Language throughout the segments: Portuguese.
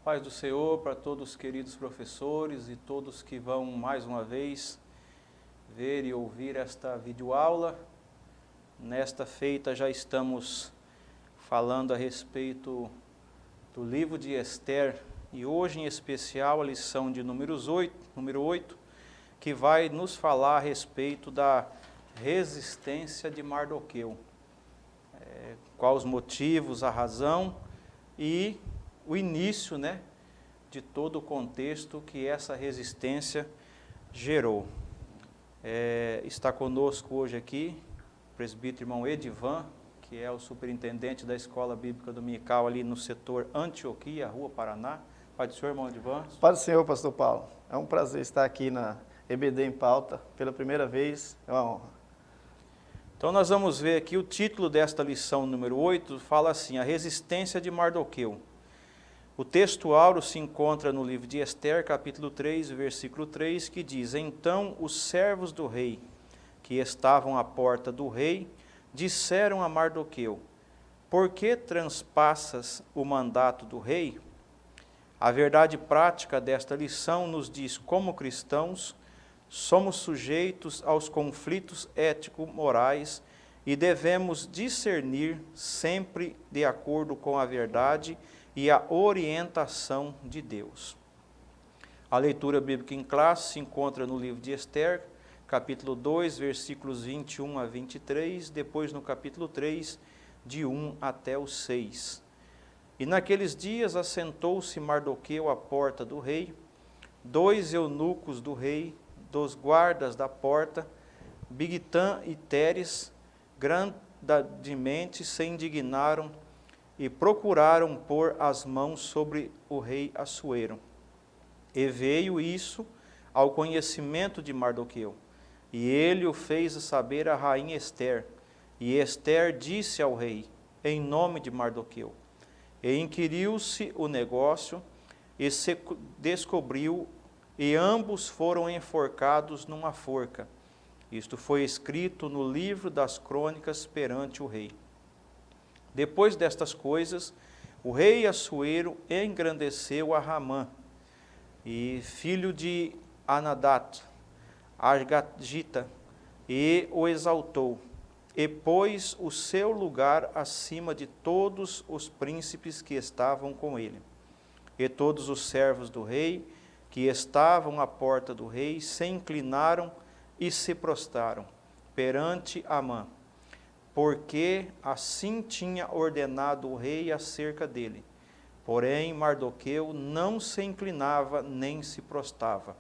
paz do Senhor para todos os queridos professores e todos que vão mais uma vez ver e ouvir esta videoaula. Nesta feita já estamos falando a respeito do livro de Esther e hoje em especial a lição de número 8, que vai nos falar a respeito da resistência de Mardoqueu. Quais os motivos, a razão e o início, de todo o contexto que essa resistência gerou. Está conosco hoje aqui o presbítero irmão Edivan, que é o superintendente da Escola Bíblica Dominical ali no setor Antioquia, Rua Paraná. Paz do Senhor, irmão Edivan. Paz do Senhor, pastor Paulo. É um prazer estar aqui na EBD em Pauta pela primeira vez, é uma honra. Então nós vamos ver aqui o título desta lição número 8, fala assim, a resistência de Mardoqueu. O texto áureo se encontra no livro de Esther, capítulo 3, versículo 3, que diz, então os servos do rei, que estavam à porta do rei, disseram a Mardoqueu, por que transpassas o mandato do rei? A verdade prática desta lição nos diz, como cristãos, somos sujeitos aos conflitos ético-morais e devemos discernir sempre de acordo com a verdade e a orientação de Deus. A leitura bíblica em classe se encontra no livro de Esther, capítulo 2, versículos 21 a 23, depois no capítulo 3, de 1 até o 6. E naqueles dias assentou-se Mardoqueu à porta do rei, 2 eunucos do rei, dos guardas da porta, Bigtã e Teres, grandemente se indignaram e procuraram pôr as mãos sobre o rei Assuero. E veio isso ao conhecimento de Mardoqueu, e ele o fez saber à rainha Esther. E Esther disse ao rei, em nome de Mardoqueu, e inquiriu-se o negócio, e se descobriu, e ambos foram enforcados numa forca. Isto foi escrito no livro das crônicas perante o rei. Depois destas coisas, o rei Assuero engrandeceu a Ramã, e filho de Anadat, Argagita, e o exaltou, e pôs o seu lugar acima de todos os príncipes que estavam com ele. E todos os servos do rei, que estavam à porta do rei, se inclinaram e se prostraram perante Amã, porque assim tinha ordenado o rei acerca dele. Porém, Mardoqueu não se inclinava nem se prostrava.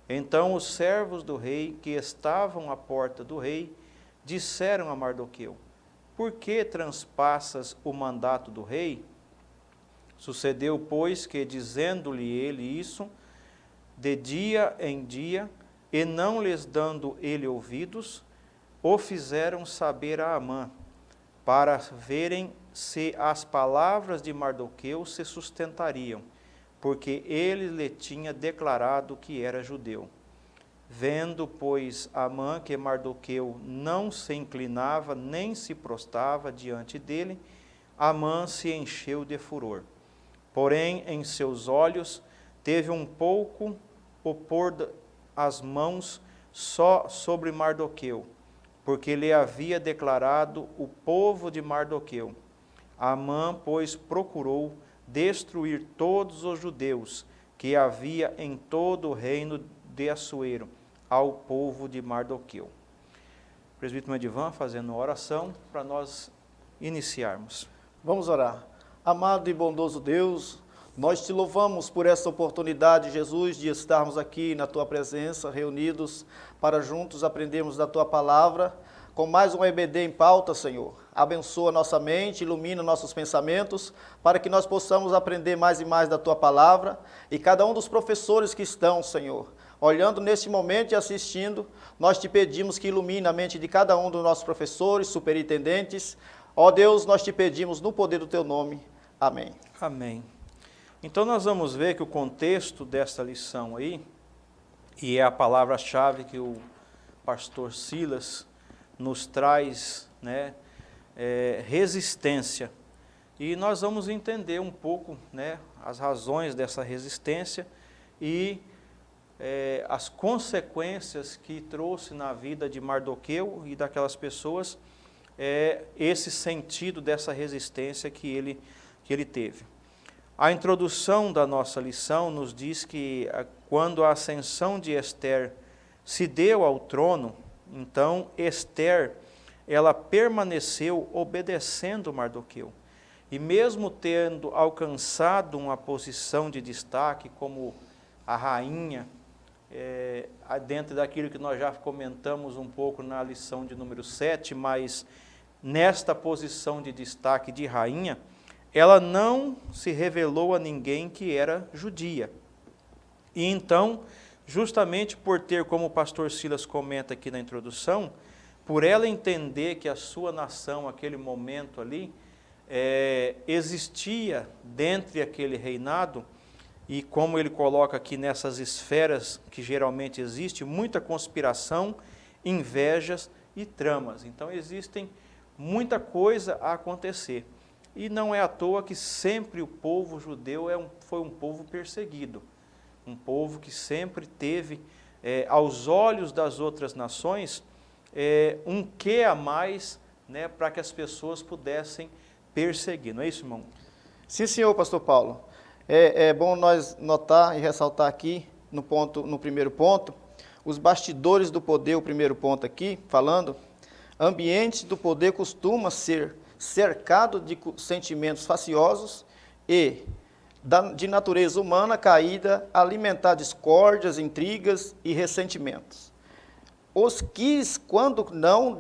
Então os servos do rei, que estavam à porta do rei, disseram a Mardoqueu, por que transpassas o mandato do rei? Sucedeu, pois, que, dizendo-lhe ele isso, de dia em dia, e não lhes dando ele ouvidos, o fizeram saber a Amã, para verem se as palavras de Mardoqueu se sustentariam, porque ele lhe tinha declarado que era judeu. Vendo, pois, Amã que Mardoqueu não se inclinava nem se prostrava diante dele, Amã se encheu de furor. Porém, em seus olhos, teve um pouco o pôr as mãos só sobre Mardoqueu, porque lhe havia declarado o povo de Mardoqueu. Amã, pois, procurou destruir todos os judeus que havia em todo o reino de Assuero, ao povo de Mardoqueu. O presbítero Edivan fazendo uma oração para nós iniciarmos. Vamos orar. Amado e bondoso Deus, nós te louvamos por essa oportunidade, Jesus, de estarmos aqui na Tua presença, reunidos para juntos aprendermos da Tua palavra, com mais um EBD em pauta, Senhor. Abençoa nossa mente, ilumina nossos pensamentos, para que nós possamos aprender mais e mais da Tua palavra, e cada um dos professores que estão, Senhor, olhando neste momento e assistindo, nós te pedimos que ilumine a mente de cada um dos nossos professores, superintendentes. Ó Deus, nós te pedimos no poder do Teu nome. Amém. Amém. Então nós vamos ver que o contexto desta lição aí, e é a palavra-chave que o pastor Silas nos traz, resistência. E nós vamos entender um pouco, as razões dessa resistência e as consequências que trouxe na vida de Mardoqueu e daquelas pessoas, esse sentido dessa resistência que ele teve. A introdução da nossa lição nos diz que quando a ascensão de Ester se deu ao trono, então Ester, ela permaneceu obedecendo Mardoqueu. E mesmo tendo alcançado uma posição de destaque como a rainha, dentro daquilo que nós já comentamos um pouco na lição de número 7, mas nesta posição de destaque de rainha, ela não se revelou a ninguém que era judia. E então, justamente por ter, como o pastor Silas comenta aqui na introdução, por ela entender que a sua nação, aquele momento ali, existia dentro daquele reinado, e como ele coloca aqui nessas esferas que geralmente existe, muita conspiração, invejas e tramas. Então existem muita coisa a acontecer. E não é à toa que sempre o povo judeu foi um povo perseguido, um povo que sempre teve, aos olhos das outras nações, um quê a mais, né, para que as pessoas pudessem perseguir. Não é isso, irmão? Sim, senhor, pastor Paulo. É bom nós notar e ressaltar aqui, no primeiro ponto, os bastidores do poder, o primeiro ponto aqui, falando, ambiente do poder costuma ser cercado de sentimentos faciosos e de natureza humana caída, alimentar discórdias, intrigas e ressentimentos. Os quis, quando não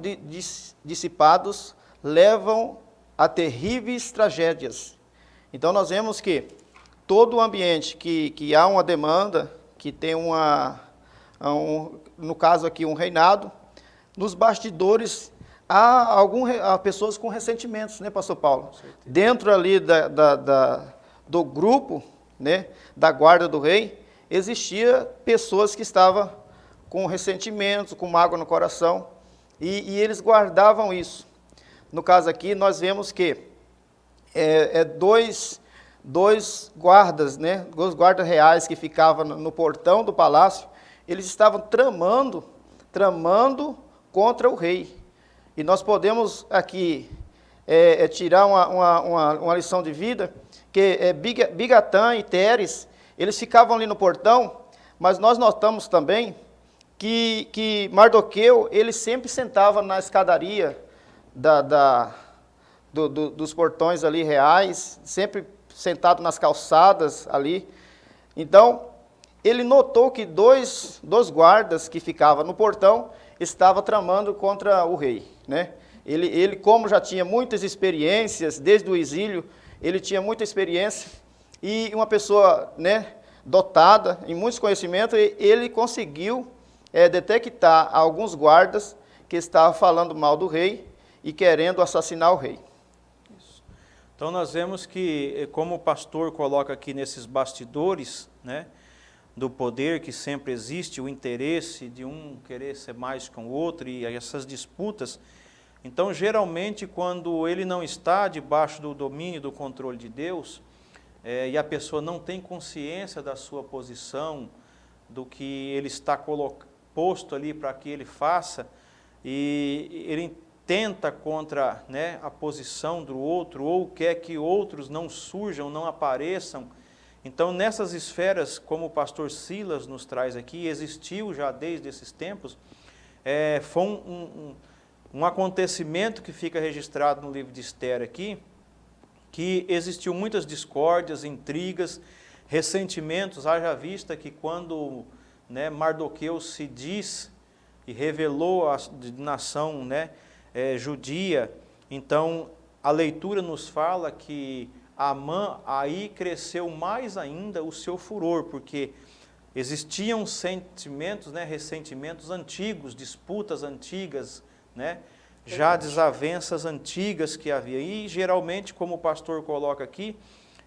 dissipados, levam a terríveis tragédias. Então nós vemos que todo o ambiente que há uma demanda, que tem no caso aqui um reinado, nos bastidores há pessoas com ressentimentos, né, pastor Paulo? Dentro ali do grupo, né, da guarda do rei, existia pessoas que estavam com ressentimentos, com mágoa no coração, e eles guardavam isso. No caso aqui, nós vemos que dois guardas, né, dois guardas reais que ficavam no portão do palácio, eles estavam tramando contra o rei. E nós podemos aqui tirar uma lição de vida, que Bigatã e Teres, eles ficavam ali no portão, mas nós notamos também que Mardoqueu, ele sempre sentava na escadaria dos portões ali reais, sempre sentado nas calçadas ali. Então, ele notou que dois guardas que ficavam no portão estavam tramando contra o rei, né? Ele, como já tinha muitas experiências, desde o exílio, ele tinha muita experiência, e uma pessoa, né, dotada em muitos conhecimentos, ele conseguiu detectar alguns guardas que estavam falando mal do rei e querendo assassinar o rei. Isso. Então nós vemos que, como o pastor coloca aqui nesses bastidores, né, do poder que sempre existe, o interesse de um querer ser mais que o outro e essas disputas. Então, geralmente, quando ele não está debaixo do domínio, do controle de Deus, e a pessoa não tem consciência da sua posição, do que ele está posto ali para que ele faça, e ele tenta contra, né, a posição do outro, ou quer que outros não surjam, não apareçam. Então, nessas esferas, como o pastor Silas nos traz aqui, existiu já desde esses tempos, foi um acontecimento que fica registrado no livro de Ester aqui, que existiu muitas discórdias, intrigas, ressentimentos, haja vista que quando, né, Mardoqueu se diz e revelou a nação, né, judia, então a leitura nos fala que Amã, aí cresceu mais ainda o seu furor, porque existiam sentimentos, né, ressentimentos antigos, disputas antigas, né, já desavenças antigas que havia. E geralmente, como o pastor coloca aqui,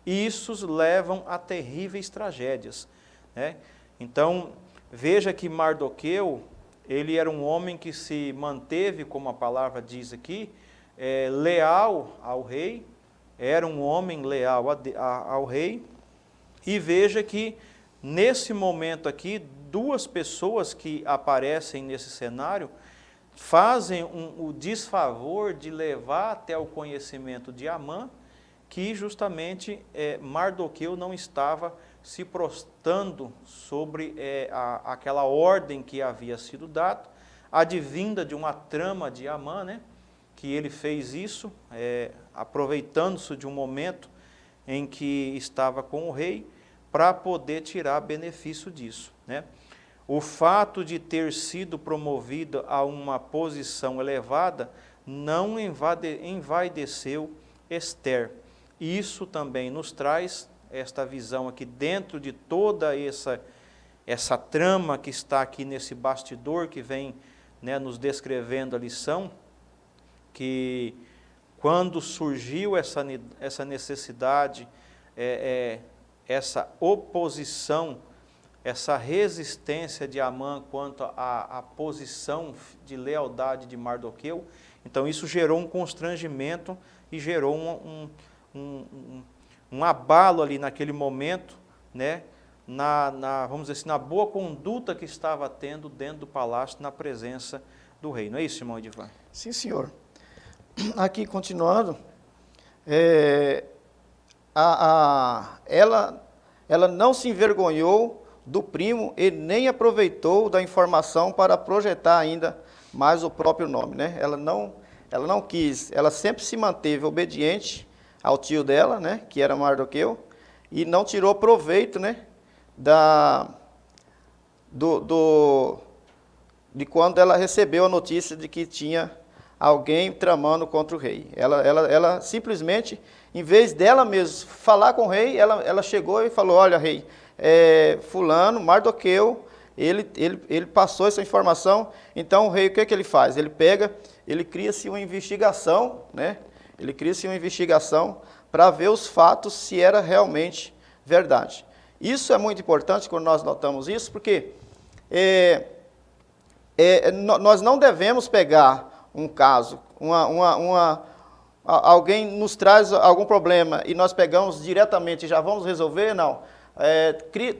isso levam a terríveis tragédias, né? Então, veja que Mardoqueu, ele era um homem que se manteve, como a palavra diz aqui, leal ao rei, era um homem leal ao rei, E veja que, nesse momento aqui, duas pessoas que aparecem nesse cenário fazem o desfavor de levar até o conhecimento de Amã que justamente Mardoqueu não estava se prostrando sobre aquela ordem que havia sido dada, advinda de uma trama de Amã, né, que ele fez isso, aproveitando-se de um momento em que estava com o rei, para poder tirar benefício disso, né. O fato de ter sido promovido a uma posição elevada não envaideceu Ester. Isso também nos traz esta visão aqui dentro de toda essa trama que está aqui nesse bastidor que vem, né, nos descrevendo a lição, que quando surgiu essa necessidade, essa oposição, essa resistência de Amã quanto à posição de lealdade de Mardoqueu, então isso gerou um constrangimento e gerou um abalo ali naquele momento, né, vamos dizer assim, na boa conduta que estava tendo dentro do palácio, na presença do rei. Não é isso, irmão Edivan? Sim, senhor. Aqui, continuando, ela não se envergonhou do primo e nem aproveitou da informação para projetar ainda mais o próprio nome, né? Ela não quis, ela sempre se manteve obediente ao tio dela, né, que era Mardoqueu, e não tirou proveito, né, de quando ela recebeu a notícia de que tinha alguém tramando contra o rei. Ela simplesmente, em vez dela mesma falar com o rei, ela chegou e falou: olha, rei, fulano, Mardoqueu, ele passou essa informação. Então o rei, o que ele faz? Ele cria-se uma investigação, né? Ele cria-se uma investigação para ver os fatos, se era realmente verdade. Isso é muito importante quando nós notamos isso, porque nós não devemos pegar um caso, alguém nos traz algum problema e nós pegamos diretamente e já vamos resolver, não.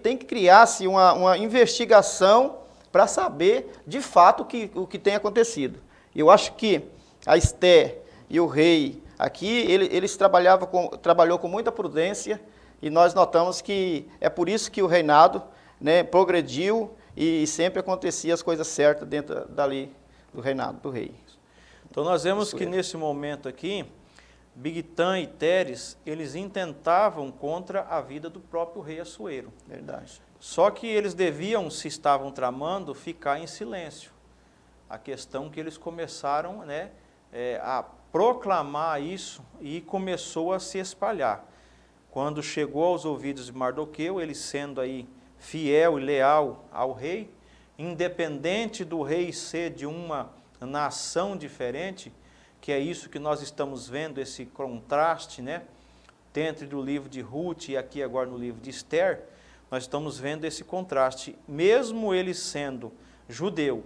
Tem que criar-se uma investigação para saber de fato o que tem acontecido. Eu acho que a Ester e o rei aqui, eles trabalhou com muita prudência, e nós notamos que é por isso que o reinado, né, progrediu e sempre acontecia as coisas certas dentro dali do reinado do rei. Então nós vemos que nesse momento aqui, Bigtã e Teres, eles intentavam contra a vida do próprio rei Assuero. Verdade. Só que eles deviam, se estavam tramando, ficar em silêncio. A questão que eles começaram, né, a proclamar isso e começou a se espalhar. Quando chegou aos ouvidos de Mardoqueu, ele sendo aí fiel e leal ao rei, independente do rei ser de uma nação diferente, que é isso que nós estamos vendo, esse contraste, né, dentro do livro de Ruth e aqui agora no livro de Ester, nós estamos vendo esse contraste, mesmo ele sendo judeu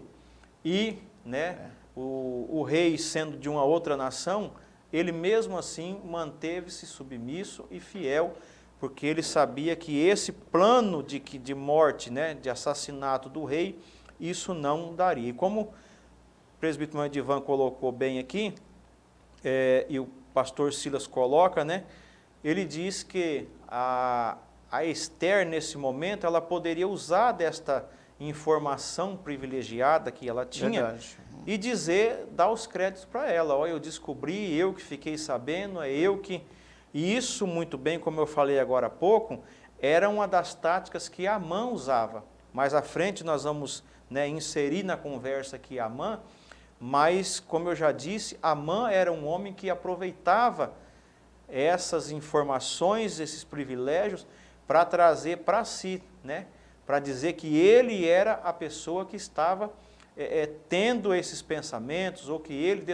e, né, o rei sendo de uma outra nação, ele mesmo assim manteve-se submisso e fiel, porque ele sabia que esse plano de morte, né, de assassinato do rei, isso não daria. E como o presbítero Edivan colocou bem aqui, e o pastor Silas coloca, né, ele diz que a Ester, nesse momento, ela poderia usar desta informação privilegiada que ela tinha. Verdade. E dar os créditos para ela. Olha, eu descobri, eu que fiquei sabendo, E isso, muito bem, como eu falei agora há pouco, era uma das táticas que Amã usava. Mais à frente nós vamos, né, inserir na conversa aqui Amã, mas, como eu já disse, Amã era um homem que aproveitava essas informações, esses privilégios, para trazer para si, né, para dizer que ele era a pessoa que estava tendo esses pensamentos, ou que ele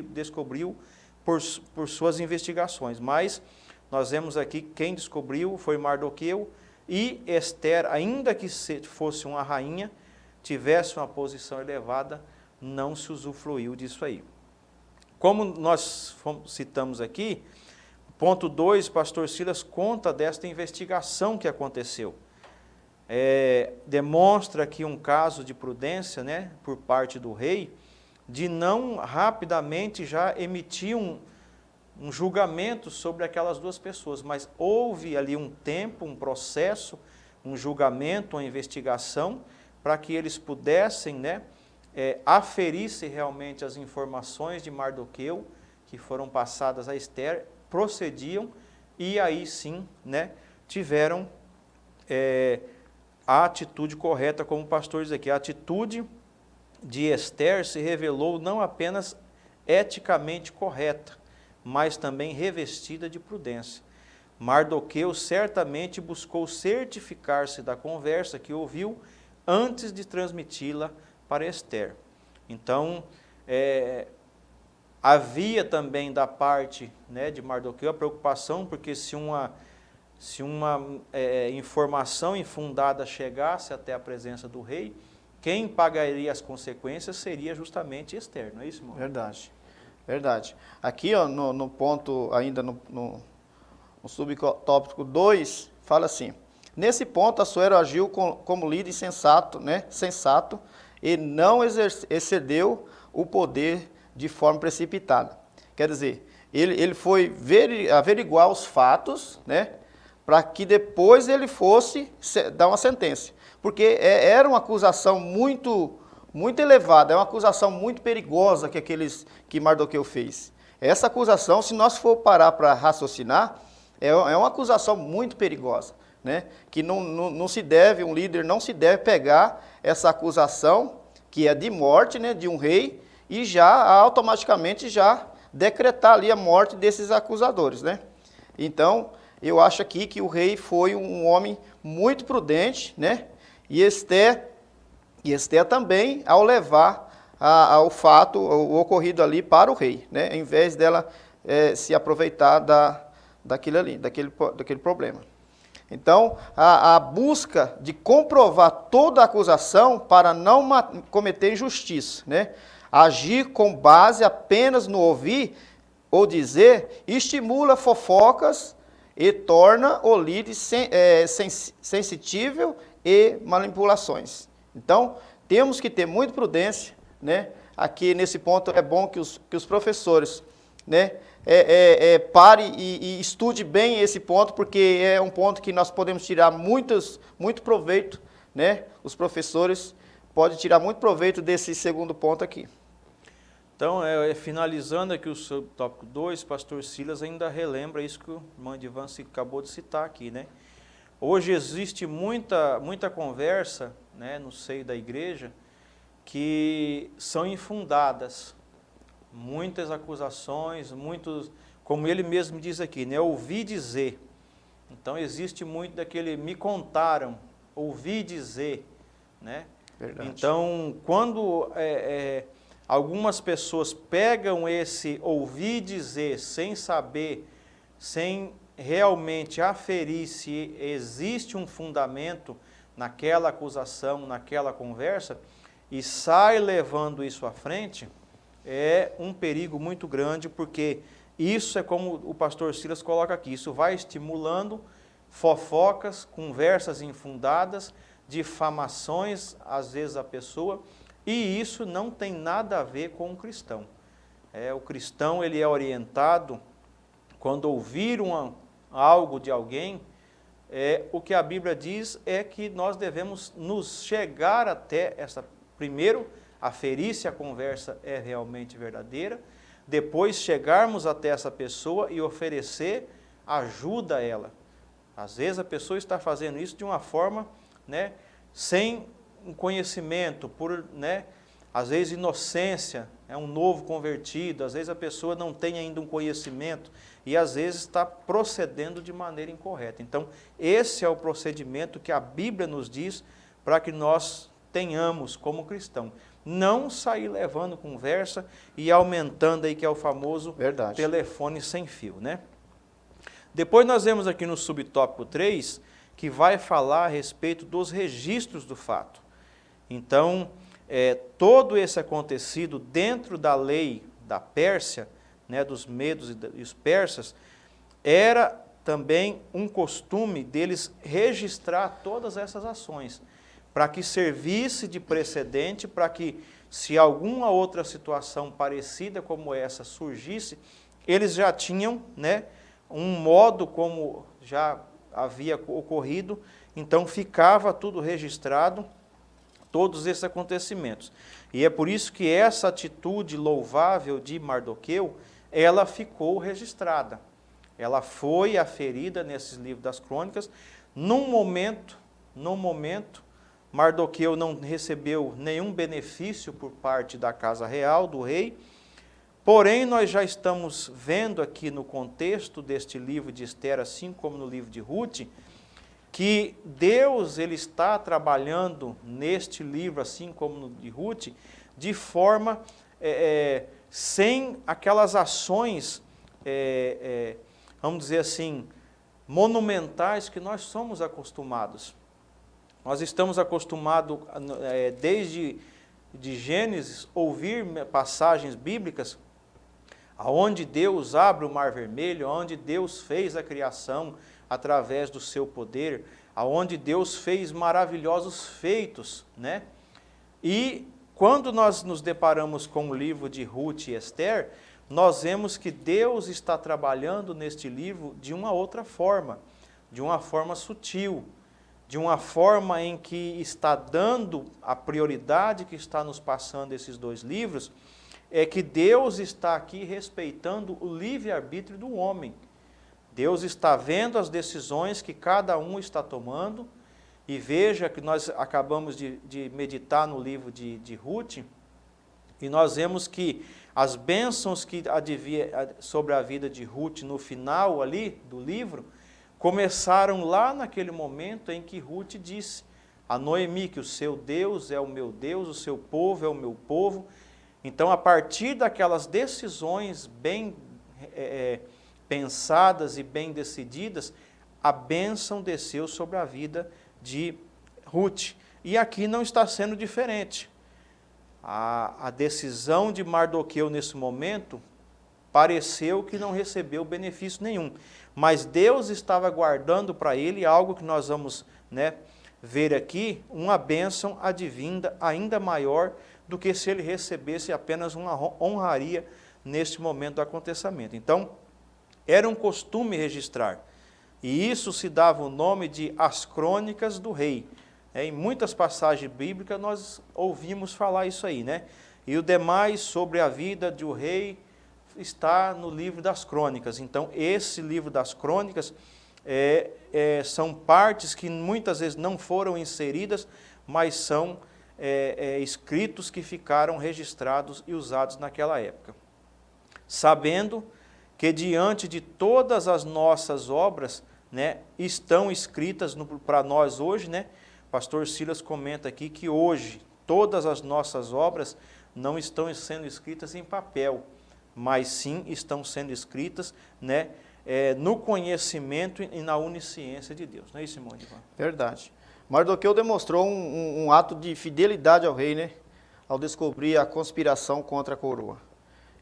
descobriu por suas investigações. Mas nós vemos aqui que quem descobriu foi Mardoqueu, e Ester, ainda que fosse uma rainha, tivesse uma posição elevada, não se usufruiu disso aí. Como nós citamos aqui, ponto 2, pastor Silas conta desta investigação que aconteceu. Demonstra aqui um caso de prudência, né, por parte do rei, de não rapidamente já emitir um julgamento sobre aquelas duas pessoas, mas houve ali um tempo, um processo, um julgamento, uma investigação, para que eles pudessem, né, aferir se realmente as informações de Mardoqueu, que foram passadas a Ester, procediam, e aí sim, né, tiveram a atitude correta, como o pastor diz aqui. A atitude de Ester se revelou não apenas eticamente correta, mas também revestida de prudência. Mardoqueu certamente buscou certificar-se da conversa que ouviu antes de transmiti-la para Ester. Então, havia também da parte, né, de Mardoqueu a preocupação, porque se uma informação infundada chegasse até a presença do rei, quem pagaria as consequências seria justamente Ester, não é isso, irmão? Verdade, verdade. Aqui, ó, no ponto, ainda no subtópico 2, fala assim: nesse ponto, Assuero agiu como líder sensato, né, sensato, e não excedeu o poder de forma precipitada. Quer dizer, ele foi averiguar os fatos, né, para que depois ele fosse dar uma sentença. Porque era uma acusação muito elevada, é uma acusação muito perigosa que Mardoqueu fez. Essa acusação, se nós for parar para raciocinar, é uma acusação muito perigosa, né? Que não se deve, um líder não se deve pegar essa acusação, que é de morte, né, de um rei, e já automaticamente já decretar ali a morte desses acusadores, né? Então, eu acho aqui que o rei foi um homem muito prudente, né? E Ester também, ao levar o fato, o ocorrido ali para o rei, né? Em vez dela se aproveitar daquele problema. Então, a busca de comprovar toda a acusação para não cometer injustiça, né? Agir com base apenas no ouvir ou dizer, estimula fofocas e torna o líder sensível e manipulações. Então, temos que ter muita prudência, né? Aqui nesse ponto é bom que os professores, né, pare e estude bem esse ponto, porque é um ponto que nós podemos tirar muito proveito, né? Os professores podem tirar muito proveito desse segundo ponto aqui. Então, finalizando aqui o tópico 2, pastor Silas ainda relembra isso que o irmão Edivan acabou de citar aqui, né? Hoje existe muita conversa, né, no seio da igreja, que são infundadas, muitas acusações, como ele mesmo diz aqui, né, ouvi dizer. Então existe muito daquele me contaram, ouvi dizer, né? Verdade. Então, quando algumas pessoas pegam esse ouvir dizer sem saber, sem realmente aferir se existe um fundamento naquela acusação, naquela conversa, e sai levando isso à frente, é um perigo muito grande, porque isso é como o pastor Silas coloca aqui, isso vai estimulando fofocas, conversas infundadas, difamações, às vezes, a pessoa, e isso não tem nada a ver com o cristão. O cristão, ele é orientado, quando ouvir algo de alguém, o que a Bíblia diz é que nós devemos nos chegar até primeiro, aferir se a conversa é realmente verdadeira, depois chegarmos até essa pessoa e oferecer ajuda a ela. Às vezes a pessoa está fazendo isso de uma forma, né, sem um conhecimento, às vezes inocência, é um novo convertido, às vezes a pessoa não tem ainda um conhecimento e às vezes está procedendo de maneira incorreta. Então, esse é o procedimento que a Bíblia nos diz para que nós tenhamos como cristão. Não sair levando conversa e aumentando aí, que é o famoso telefone sem fio, né? Depois nós vemos aqui no subtópico 3, que vai falar a respeito dos registros do fato. Então, todo esse acontecido dentro da lei da Pérsia, né, dos medos e os persas, era também um costume deles registrar todas essas ações, para que servisse de precedente, para que, se alguma outra situação parecida como essa surgisse, eles já tinham, né, um modo como já havia ocorrido, então ficava tudo registrado, todos esses acontecimentos. E é por isso que essa atitude louvável de Mardoqueu, ela ficou registrada. Ela foi aferida nesses livros das crônicas. Num momento, Mardoqueu não recebeu nenhum benefício por parte da casa real, do rei. Porém, nós já estamos vendo aqui no contexto deste livro de Esther, assim como no livro de Ruth, que Deus ele está trabalhando neste livro, assim como no de Ruth, de forma sem aquelas ações, vamos dizer assim, monumentais que nós somos acostumados. Nós estamos acostumados, desde de Gênesis, ouvir passagens bíblicas onde Deus abre o Mar Vermelho, onde Deus fez a criação através do seu poder, aonde Deus fez maravilhosos feitos, né? E quando nós nos deparamos com o livro de Ruth e Esther, nós vemos que Deus está trabalhando neste livro de uma outra forma, de uma forma sutil, de uma forma em que está dando a prioridade que está nos passando esses dois livros, é que Deus está aqui respeitando o livre-arbítrio do homem. Deus está vendo as decisões que cada um está tomando, e veja que nós acabamos de meditar no livro de Ruth, e nós vemos que as bênçãos que advia sobre a vida de Ruth no final ali do livro, começaram lá naquele momento em que Ruth disse a Noemi que o seu Deus é o meu Deus, o seu povo é o meu povo. Então, a partir daquelas decisões bem pensadas e bem decididas, a bênção desceu sobre a vida de Ruth. E aqui não está sendo diferente. A decisão de Mardoqueu nesse momento pareceu que não recebeu benefício nenhum. Mas Deus estava guardando para ele algo que nós vamos, né, ver aqui, uma bênção advinda ainda maior do que se ele recebesse apenas uma honraria neste momento do acontecimento. Então, era um costume registrar. E isso se dava o nome de As Crônicas do Rei. Em muitas passagens bíblicas nós ouvimos falar isso aí, né? E o demais sobre a vida de um rei está no livro das crônicas. Então, esse livro das crônicas são partes que muitas vezes não foram inseridas, mas são escritos que ficaram registrados e usados naquela época. Sabendo que diante de todas as nossas obras, né, estão escritas para nós hoje, né? Pastor Silas comenta aqui que hoje todas as nossas obras não estão sendo escritas em papel, mas sim estão sendo escritas, né, no conhecimento e na onisciência de Deus. Não é isso, irmão Ivan? Verdade. Mardoqueu demonstrou um ato de fidelidade ao rei, né, ao descobrir a conspiração contra a coroa.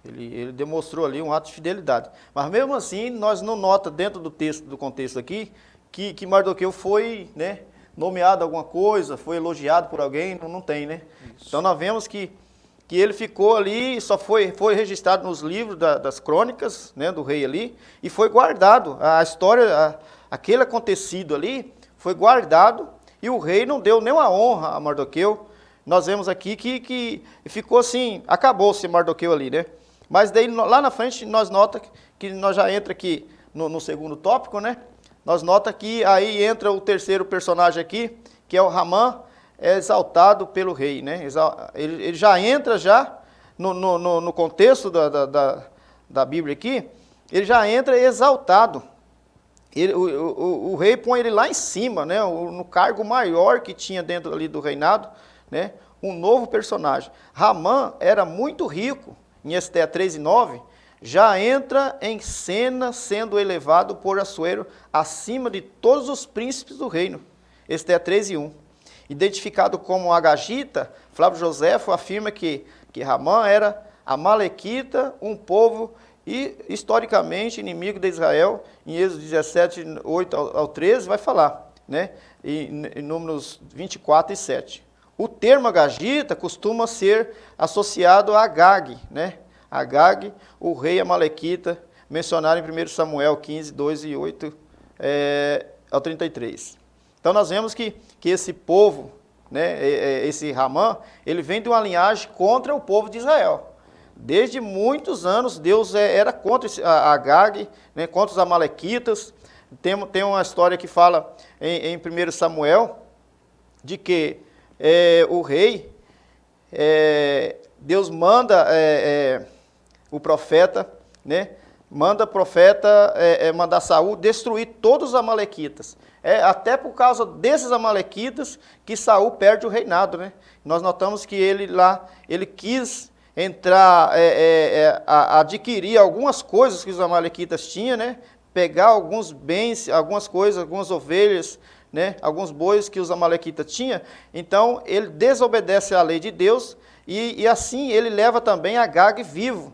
Ele demonstrou ali um ato de fidelidade. Mas mesmo assim, nós não nota dentro do contexto aqui, que Mardoqueu foi, né, nomeado alguma coisa, foi elogiado por alguém, não tem, né? Isso. Então nós vemos que ele ficou ali, só foi registrado nos livros das crônicas, né, do rei ali, e foi guardado. A história, aquele acontecido ali, foi guardado, e o rei não deu nenhuma honra a Mardoqueu. Nós vemos aqui que ficou assim, acabou-se Mardoqueu ali, né? Mas daí lá na frente nós nota que nós já entra aqui no segundo tópico, né? Nós nota que aí entra o terceiro personagem aqui, que é o Ramã, exaltado pelo rei, né? Ele já entra no contexto da Bíblia aqui, ele já entra exaltado. O rei põe ele lá em cima, né? No cargo maior que tinha dentro ali do reinado, né? Um novo personagem. Ramã era muito rico. Em Esther 3:9, já entra em cena sendo elevado por Assuero acima de todos os príncipes do reino. Esther 3:1. Identificado como Agagita, Flávio Joséfo afirma que Ramã era amalequita, um povo e historicamente inimigo de Israel, em Êxodo 17, 8 ao 13, vai falar, né? Em Números 24 e 7. O termo agagita costuma ser associado a Agag, né? Agag, o rei amalequita, mencionado em 1 Samuel 15, 2 e 8 ao 33. Então nós vemos que esse povo, né, esse Ramã, ele vem de uma linhagem contra o povo de Israel. Desde muitos anos Deus era contra a Agag, né, contra os amalequitas. Tem uma história que fala em 1 Samuel de que o rei, Deus manda o profeta, né, manda o profeta mandar Saul destruir todos os amalequitas. Até por causa desses amalequitas que Saul perde o reinado, né? Nós notamos que ele quis entrar, adquirir algumas coisas que os amalequitas tinham, né? Pegar alguns bens, algumas coisas, algumas ovelhas, né? Alguns bois que os amalequitas tinham. Então ele desobedece à lei de Deus e assim ele leva também Agag vivo.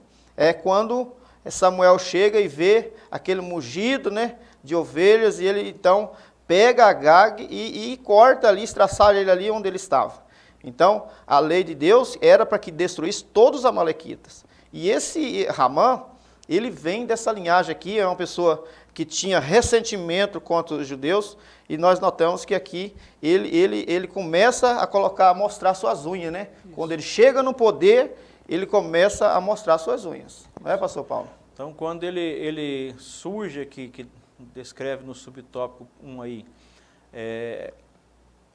Quando Samuel chega e vê aquele mugido, né, de ovelhas, e ele então pega Agag e corta ali, estraçalha ele ali onde ele estava. Então, a lei de Deus era para que destruísse todos os amalequitas. E esse Ramã, ele vem dessa linhagem aqui, é uma pessoa que tinha ressentimento contra os judeus, e nós notamos que aqui ele começa a mostrar suas unhas, né? Isso. Quando ele chega no poder, ele começa a mostrar suas unhas. Não é, pastor Paulo? Então, quando ele surge aqui, que descreve no subtópico 1 aí,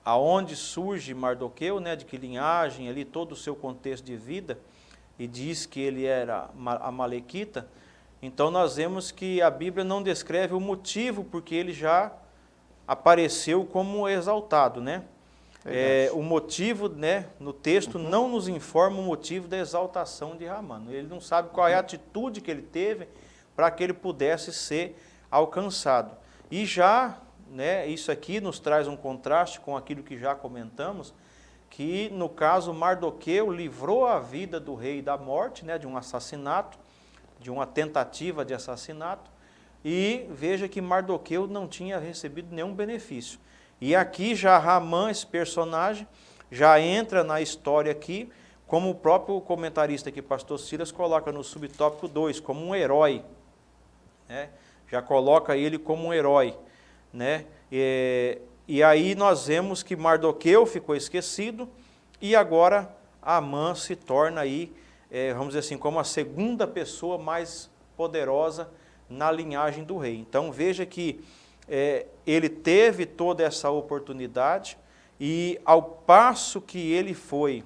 aonde surge Mardoqueu, né, de que linhagem, ali todo o seu contexto de vida, e diz que ele era amalequita, então nós vemos que a Bíblia não descreve o motivo porque ele já apareceu como exaltado, né? O motivo, né, no texto não nos informa o motivo da exaltação de Ramã. Ele não sabe qual é a atitude que ele teve para que ele pudesse ser alcançado. E já, né, isso aqui nos traz um contraste com aquilo que já comentamos, que no caso Mardoqueu livrou a vida do rei da morte, né, de um assassinato, de uma tentativa de assassinato, e veja que Mardoqueu não tinha recebido nenhum benefício. E aqui já Ramã, esse personagem, já entra na história aqui, como o próprio comentarista aqui, pastor Silas, coloca no subtópico 2, como um herói, né? Já coloca ele como um herói, né? E aí nós vemos que Mardoqueu ficou esquecido, e agora Amã se torna aí, vamos dizer assim, como a segunda pessoa mais poderosa na linhagem do rei. Então veja que ele teve toda essa oportunidade, e ao passo que ele foi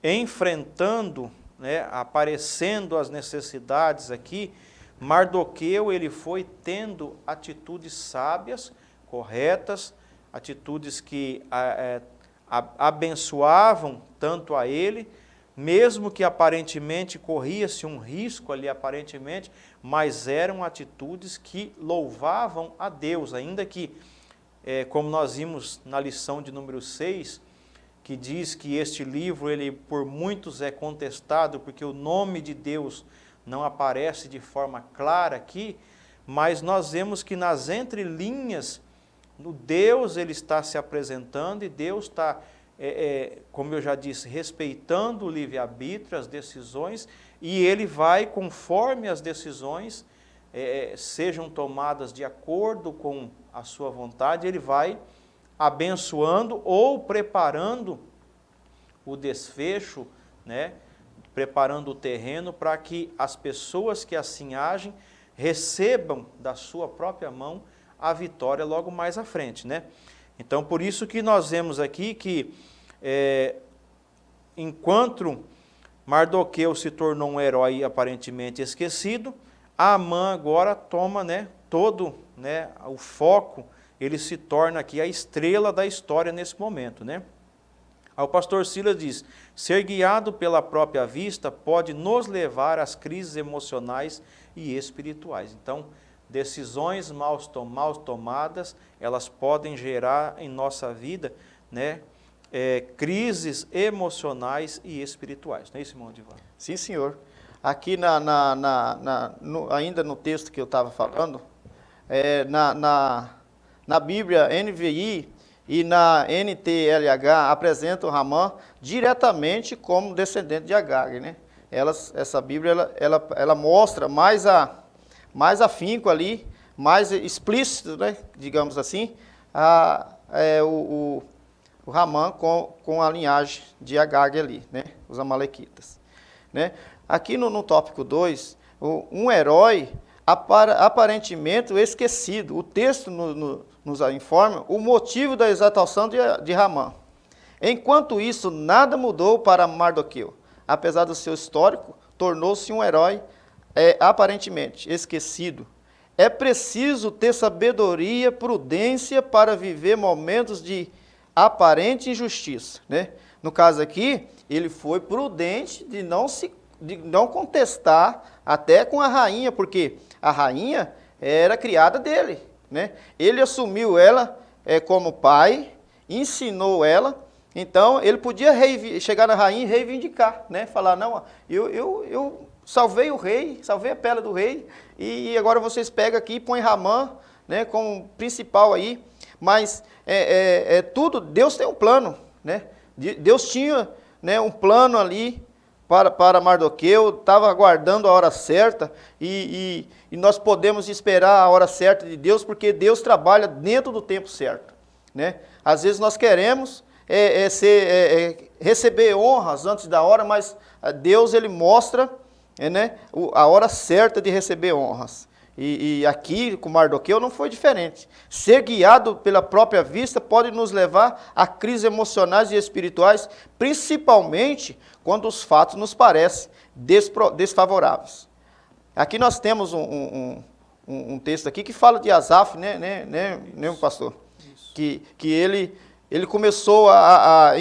enfrentando, né, aparecendo as necessidades aqui, Mardoqueu ele foi tendo atitudes sábias, corretas, atitudes que abençoavam tanto a ele, mesmo que aparentemente corria-se um risco ali aparentemente, mas eram atitudes que louvavam a Deus, ainda que, como nós vimos na lição de número 6, que diz que este livro ele por muitos é contestado porque o nome de Deus não aparece de forma clara aqui, mas nós vemos que nas entrelinhas, no Deus ele está se apresentando, e Deus está, como eu já disse, respeitando o livre-arbítrio, as decisões, e ele vai, conforme as decisões sejam tomadas de acordo com a sua vontade, ele vai abençoando ou preparando o desfecho, né? Preparando o terreno para que as pessoas que assim agem recebam da sua própria mão a vitória logo mais à frente, né? Então, por isso que nós vemos aqui que, enquanto Mardoqueu se tornou um herói aparentemente esquecido, Amã agora toma, né, todo, né, o foco, ele se torna aqui a estrela da história nesse momento, né? O pastor Silas diz, ser guiado pela própria vista pode nos levar às crises emocionais e espirituais. Então, decisões mal tomadas, elas podem gerar em nossa vida, né, crises emocionais e espirituais. Não é isso, irmão Divan? Sim, senhor. aqui ainda no texto que eu estava falando, na Bíblia NVI e na NTLH apresentam Ramã diretamente como descendente de Agag, né? Essa Bíblia ela mostra mais afinco ali, mais explícito, né, digamos assim, o Ramã com a linhagem de Agag ali, né, os amalequitas. Né? Aqui no tópico 2, um herói aparentemente esquecido. O texto nos informa o motivo da exaltação de Ramã. Enquanto isso, nada mudou para Mardoqueu. Apesar do seu histórico, tornou-se um herói aparentemente esquecido. É preciso ter sabedoria, prudência para viver momentos de aparente injustiça. Né? No caso aqui, ele foi prudente de não contestar até com a rainha, porque a rainha era criada dele. Né? Ele assumiu ela como pai, ensinou ela, então ele podia chegar na rainha e reivindicar, né? Falar, não, eu salvei o rei, salvei a pele do rei, e agora vocês pegam aqui e põem Ramã, né, como principal aí. Mas tudo, Deus tem um plano, né? Deus tinha, né, um plano ali para Mardoqueu, estava aguardando a hora certa, e nós podemos esperar a hora certa de Deus, porque Deus trabalha dentro do tempo certo. Né? Às vezes nós queremos receber honras antes da hora, mas Deus ele mostra né, a hora certa de receber honras. E aqui com Mardoqueu não foi diferente. Ser guiado pela própria vista pode nos levar a crises emocionais e espirituais, principalmente quando os fatos nos parecem desfavoráveis. Aqui nós temos um texto aqui que fala de Asaf, né, pastor? Que ele começou a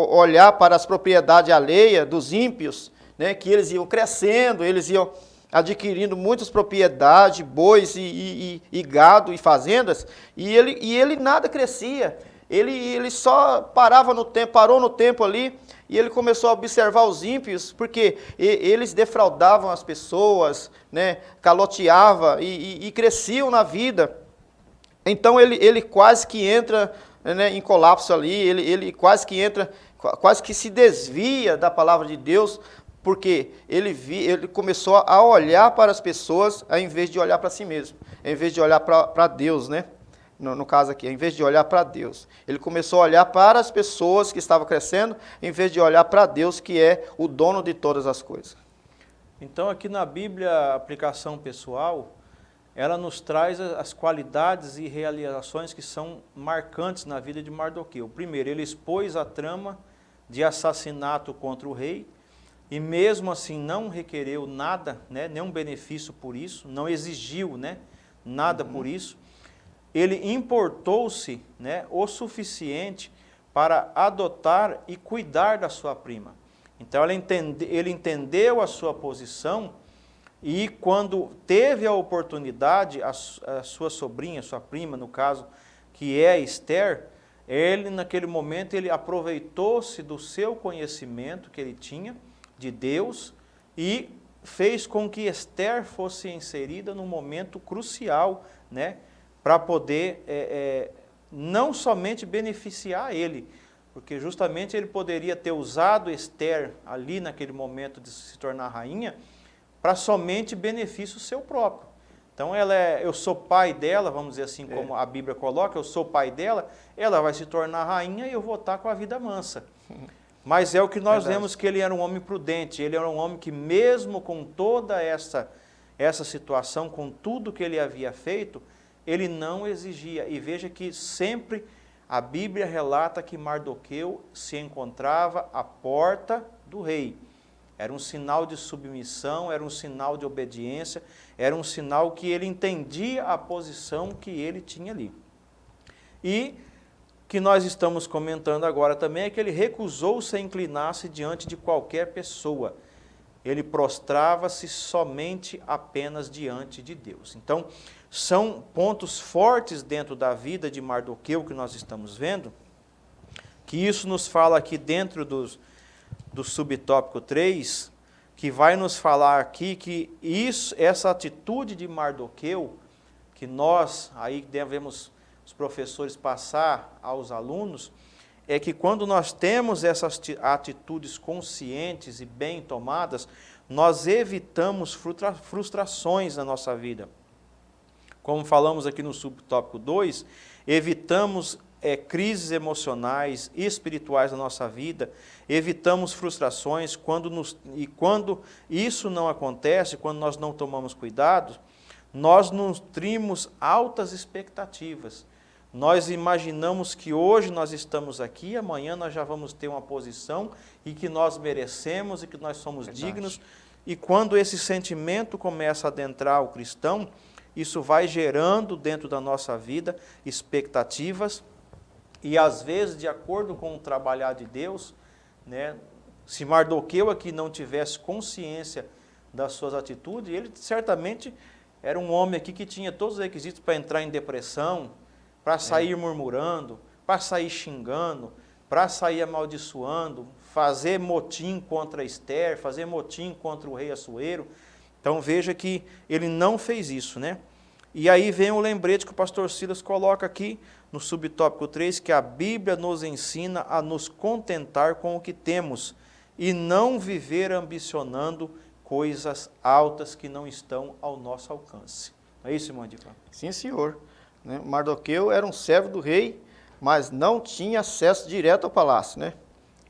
olhar para as propriedades alheias dos ímpios, né, que eles iam crescendo, eles iam adquirindo muitas propriedades, bois e gado e fazendas, e ele nada crescia. Ele só parou no tempo ali, e ele começou a observar os ímpios, porque eles defraudavam as pessoas, né, caloteavam e cresciam na vida. Então ele quase que entra, né, em colapso ali, ele quase que se desvia da palavra de Deus, porque ele começou a olhar para as pessoas, ao invés de olhar para si mesmo, ao invés de olhar para Deus, né? No caso aqui, ao invés de olhar para Deus. Ele começou a olhar para as pessoas que estavam crescendo, em vez de olhar para Deus, que é o dono de todas as coisas. Então, aqui na Bíblia, a aplicação pessoal, ela nos traz as qualidades e realizações que são marcantes na vida de Mardoqueu. Primeiro, ele expôs a trama de assassinato contra o rei, e mesmo assim não requereu nada, né, nenhum benefício por isso, não exigiu, né, nada por isso. Ele importou-se, né, o suficiente para adotar e cuidar da sua prima. Então ele entendeu a sua posição, e quando teve a oportunidade, a sua sobrinha, sua prima no caso, que é Esther, ele naquele momento ele aproveitou-se do seu conhecimento que ele tinha de Deus e fez com que Esther fosse inserida num momento crucial, né, para poder não somente beneficiar ele, porque justamente ele poderia ter usado Esther ali naquele momento de se tornar rainha para somente benefício seu próprio. Então eu sou pai dela, vamos dizer assim, como a Bíblia coloca, eu sou pai dela, ela vai se tornar rainha e eu vou estar com a vida mansa. Mas é o que nós vemos, que ele era um homem prudente, ele era um homem que mesmo com toda essa situação, com tudo que ele havia feito, ele não exigia. E veja que sempre a Bíblia relata que Mardoqueu se encontrava à porta do rei. Era um sinal de submissão, era um sinal de obediência, era um sinal que ele entendia a posição que ele tinha ali. E que nós estamos comentando agora também é que ele recusou-se a inclinar-se diante de qualquer pessoa. Ele prostrava-se somente apenas diante de Deus. Então, são pontos fortes dentro da vida de Mardoqueu que nós estamos vendo, que isso nos fala aqui dentro do subtópico 3, que vai nos falar aqui que essa atitude de Mardoqueu, que nós aí devemos, os professores, passar aos alunos, é que quando nós temos essas atitudes conscientes e bem tomadas, nós evitamos frustrações na nossa vida. Como falamos aqui no subtópico 2, evitamos crises emocionais e espirituais na nossa vida, evitamos frustrações, e quando isso não acontece, quando nós não tomamos cuidado, nós nutrimos altas expectativas. Nós imaginamos que hoje nós estamos aqui, amanhã nós já vamos ter uma posição e que nós merecemos e que nós somos dignos. E quando esse sentimento começa a adentrar o cristão, isso vai gerando dentro da nossa vida expectativas e às vezes, de acordo com o trabalhar de Deus, né, se Mardoqueu aqui não tivesse consciência das suas atitudes, ele certamente era um homem aqui que tinha todos os requisitos para entrar em depressão, para sair murmurando, para sair xingando, para sair amaldiçoando, fazer motim contra Esther, fazer motim contra o rei Assuero. Então veja que ele não fez isso, né? E aí vem o lembrete que o pastor Silas coloca aqui no subtópico 3, que a Bíblia nos ensina a nos contentar com o que temos e não viver ambicionando coisas altas que não estão ao nosso alcance. Não é isso, irmão Edivan? Sim, senhor. Mardoqueu era um servo do rei, mas não tinha acesso direto ao palácio, né?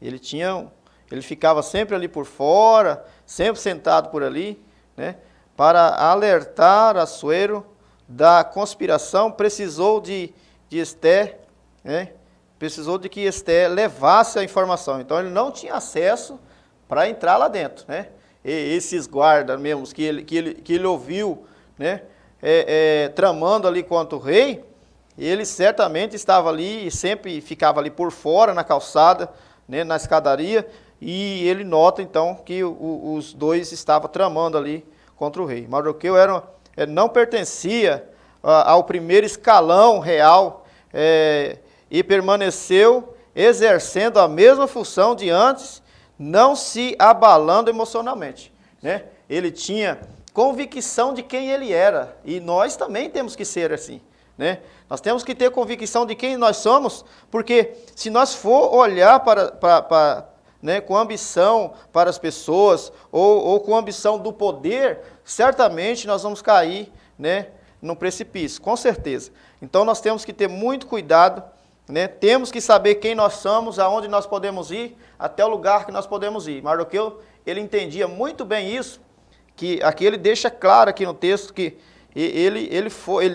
Ele ficava sempre ali por fora, sempre sentado por ali, né? Para alertar Assuero da conspiração, precisou de Esther, né? Precisou de que Esther levasse a informação. Então ele não tinha acesso para entrar lá dentro, né? E esses guardas mesmo que ele ouviu, né? Tramando ali contra o rei, ele certamente estava ali e sempre ficava ali por fora na calçada, né, na escadaria, e ele nota então que os dois estavam tramando ali contra o rei. Mardoqueu não pertencia ao primeiro escalão real e permaneceu exercendo a mesma função de antes, não se abalando emocionalmente, né? Ele tinha convicção de quem ele era, e nós também temos que ser assim, né? Nós temos que ter convicção de quem nós somos, porque se nós for olhar né, com ambição para as pessoas, ou com ambição do poder, certamente nós vamos cair, né, no precipício, com certeza. Então nós temos que ter muito cuidado, né? Temos que saber quem nós somos, aonde nós podemos ir, até o lugar que nós podemos ir. Mardoqueu, ele entendia muito bem isso, que aqui ele deixa claro aqui no texto que ele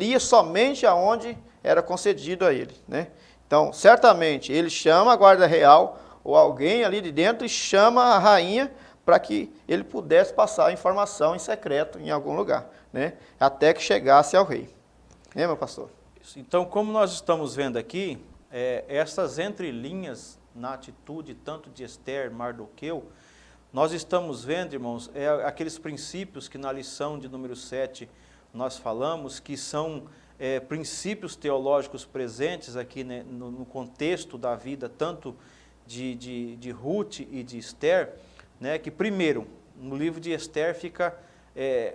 ia somente aonde era concedido a ele, né? Então, certamente, ele chama a guarda real ou alguém ali de dentro e chama a rainha para que ele pudesse passar a informação em secreto em algum lugar, né? Até que chegasse ao rei. Né, meu pastor? Então, como nós estamos vendo aqui, essas entrelinhas na atitude tanto de Esther, Mardoqueu, nós estamos vendo, irmãos, aqueles princípios que na lição de número 7 nós falamos, que são princípios teológicos presentes aqui, né, no contexto da vida, tanto de Ruth e de Esther, né, que primeiro, no livro de Esther fica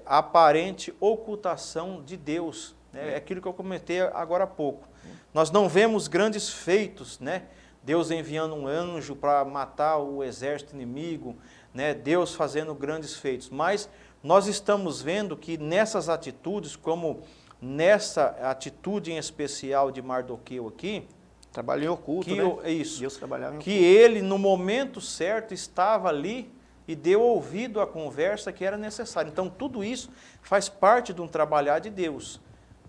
a aparente ocultação de Deus, né, é aquilo que eu comentei agora há pouco. Nós não vemos grandes feitos, né, Deus enviando um anjo para matar o exército inimigo, né, Deus fazendo grandes feitos, mas nós estamos vendo que nessas atitudes, como nessa atitude em especial de Mardoqueu aqui, trabalhou em oculto, né? Isso, Deus trabalhava em que oculto. ele no momento certo estava ali e deu ouvido à conversa que era necessária. Então tudo isso faz parte de um trabalhar de Deus,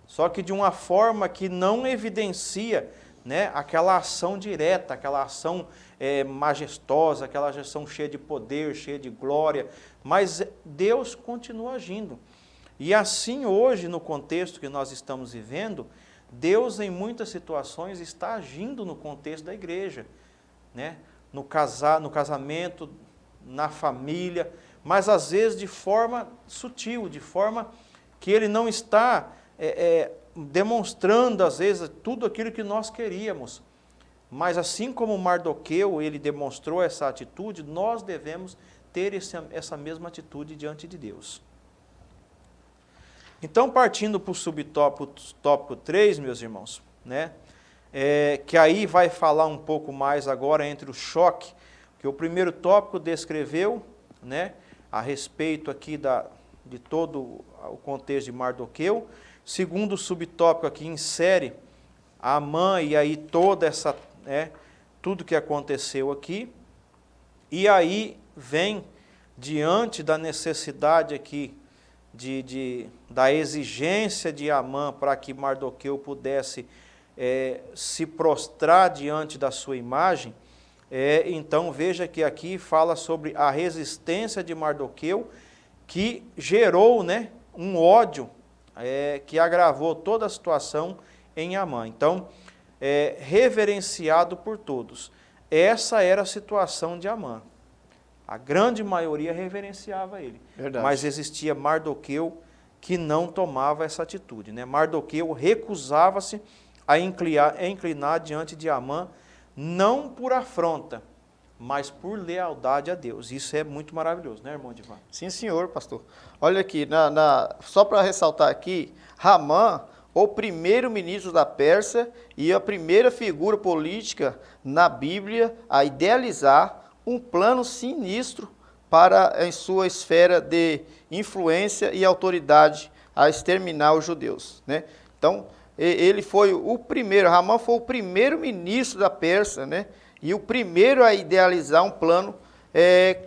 só que de uma forma que não evidencia, né, aquela ação direta, aquela ação majestosa, aquela ação cheia de poder, cheia de glória, mas Deus continua agindo. E assim hoje, no contexto que nós estamos vivendo, Deus em muitas situações está agindo no contexto da igreja, né? No casamento, na família, mas às vezes de forma sutil, de forma que Ele não está demonstrando às vezes tudo aquilo que nós queríamos. Mas assim como Mardoqueu, ele demonstrou essa atitude, nós devemos ter essa mesma atitude diante de Deus. Então, partindo para o subtópico 3, meus irmãos, né, que aí vai falar um pouco mais agora entre o choque, que o primeiro tópico descreveu, né, a respeito aqui de todo o contexto de Mardoqueu. Segundo subtópico aqui insere Amã e aí toda essa, tudo que aconteceu aqui. E aí vem, diante da necessidade aqui, da exigência de Amã para que Mardoqueu pudesse se prostrar diante da sua imagem, então veja que aqui fala sobre a resistência de Mardoqueu, que gerou, né, um ódio que agravou toda a situação em Amã. Então, reverenciado por todos. Essa era a situação de Amã. A grande maioria reverenciava ele. Verdade. Mas existia Mardoqueu que não tomava essa atitude, né? Mardoqueu recusava-se a inclinar diante de Amã, não por afronta, mas por lealdade a Deus. Isso é muito maravilhoso, né, irmão Divan? Sim, senhor, pastor. Olha aqui, só para ressaltar aqui, Ramã, o primeiro-ministro da Pérsia e a primeira figura política na Bíblia a idealizar um plano sinistro para, em sua esfera de influência e autoridade, a exterminar os judeus, né? Então, ele foi o primeiro, Ramã foi o primeiro-ministro da Pérsia, né? E o primeiro a idealizar um plano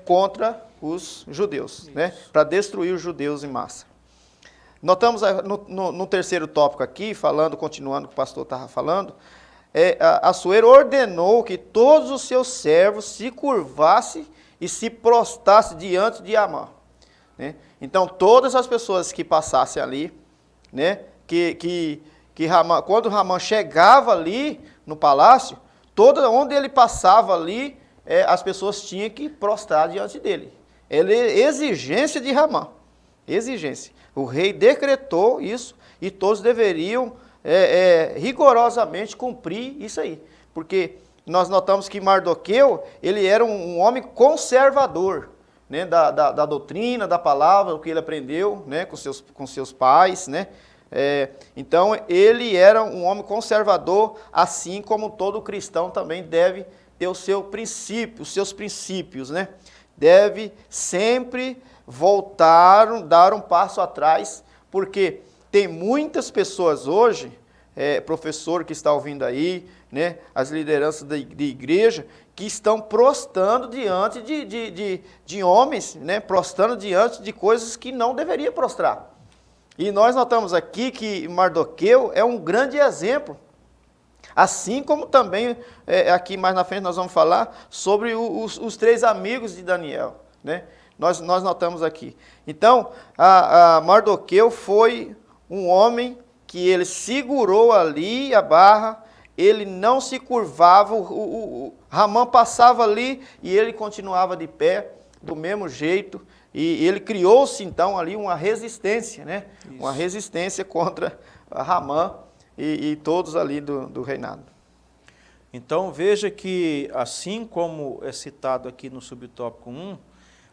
contra os judeus, né? Para destruir os judeus em massa. Notamos no terceiro tópico aqui, continuando o que o pastor estava falando, Assuero ordenou que todos os seus servos se curvassem e se prostrassem diante de Amã, né? Então, todas as pessoas que passassem ali, né, Ramã, quando Ramã chegava ali no palácio, onde ele passava ali, as pessoas tinham que prostrar diante dele. Exigência de Ramã, exigência. O rei decretou isso e todos deveriam rigorosamente cumprir isso aí. Porque nós notamos que Mardoqueu, ele era um homem conservador, né, da doutrina, da palavra, o que ele aprendeu, né, com seus pais, né? Então, ele era um homem conservador, assim como todo cristão também deve ter os seus princípios, né? Deve sempre dar um passo atrás, porque tem muitas pessoas hoje, professor que está ouvindo aí, né, as lideranças de igreja, que estão prostrando diante de homens, né, prostrando diante de coisas que não deveria prostrar. E nós notamos aqui que Mardoqueu é um grande exemplo. Assim como também, aqui mais na frente nós vamos falar sobre os 3 amigos de Daniel, né? Nós notamos aqui. Então, a Mardoqueu foi um homem que ele segurou ali a barra, ele não se curvava, Ramã passava ali e ele continuava de pé, do mesmo jeito, e ele criou-se então ali uma resistência, né? Isso. Uma resistência contra Ramã e todos ali do reinado. Então veja que, assim como é citado aqui no subtópico 1,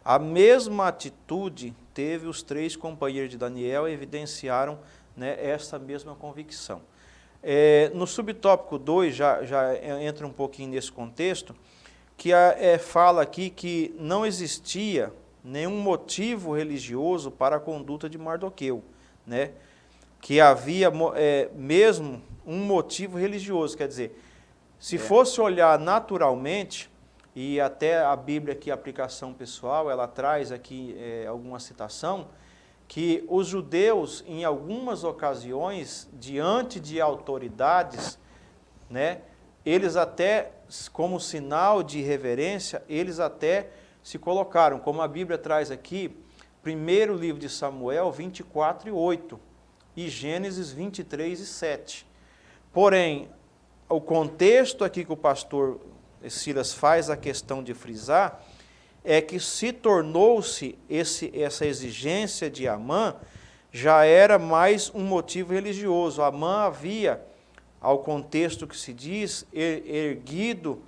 a mesma atitude teve os 3 companheiros de Daniel e evidenciaram, né, essa mesma convicção. No subtópico 2, já entra um pouquinho nesse contexto, que fala aqui que não existia nenhum motivo religioso para a conduta de Mardoqueu, né? Que havia mesmo um motivo religioso, quer dizer, se fosse olhar naturalmente, e até a Bíblia aqui, a aplicação pessoal, ela traz aqui alguma citação, que os judeus, em algumas ocasiões, diante de autoridades, né, eles até, como sinal de reverência, eles até se colocaram, como a Bíblia traz aqui, primeiro livro de Samuel 24:8 e Gênesis 23:7. Porém, o contexto aqui que o pastor Silas faz a questão de frisar, é que se tornou-se essa exigência de Amã, já era mais um motivo religioso. Amã havia, ao contexto que se diz, erguido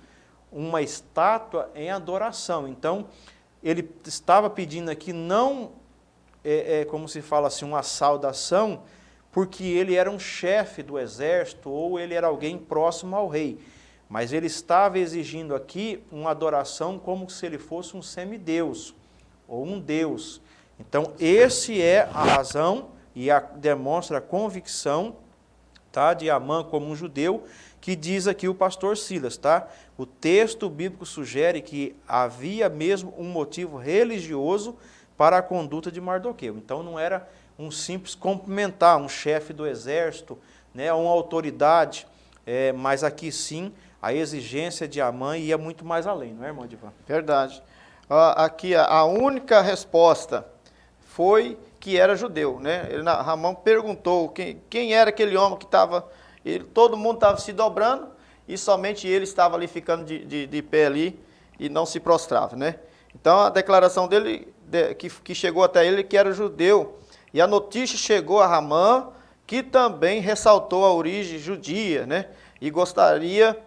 uma estátua em adoração. Então, ele estava pedindo aqui não, como se fala assim, uma saudação, porque ele era um chefe do exército ou ele era alguém próximo ao rei. Mas ele estava exigindo aqui uma adoração como se ele fosse um semideus ou um deus. Então, esse é a razão e demonstra a convicção, tá, de Amã como um judeu, que diz aqui o pastor Silas. Tá? O texto bíblico sugere que havia mesmo um motivo religioso para a conduta de Mardoqueu. Então, não era um simples cumprimentar um chefe do exército, né, uma autoridade, mas aqui sim a exigência de Amã ia muito mais além, não é, irmão Edivan? Verdade. Aqui a única resposta foi que era judeu, né? Ramão perguntou quem era aquele homem que estava, todo mundo estava se dobrando e somente ele estava ali ficando de pé ali e não se prostrava, né? Então a declaração dele, que chegou até ele, que era judeu, e a notícia chegou a Ramã, que também ressaltou a origem judia, né? E gostaria,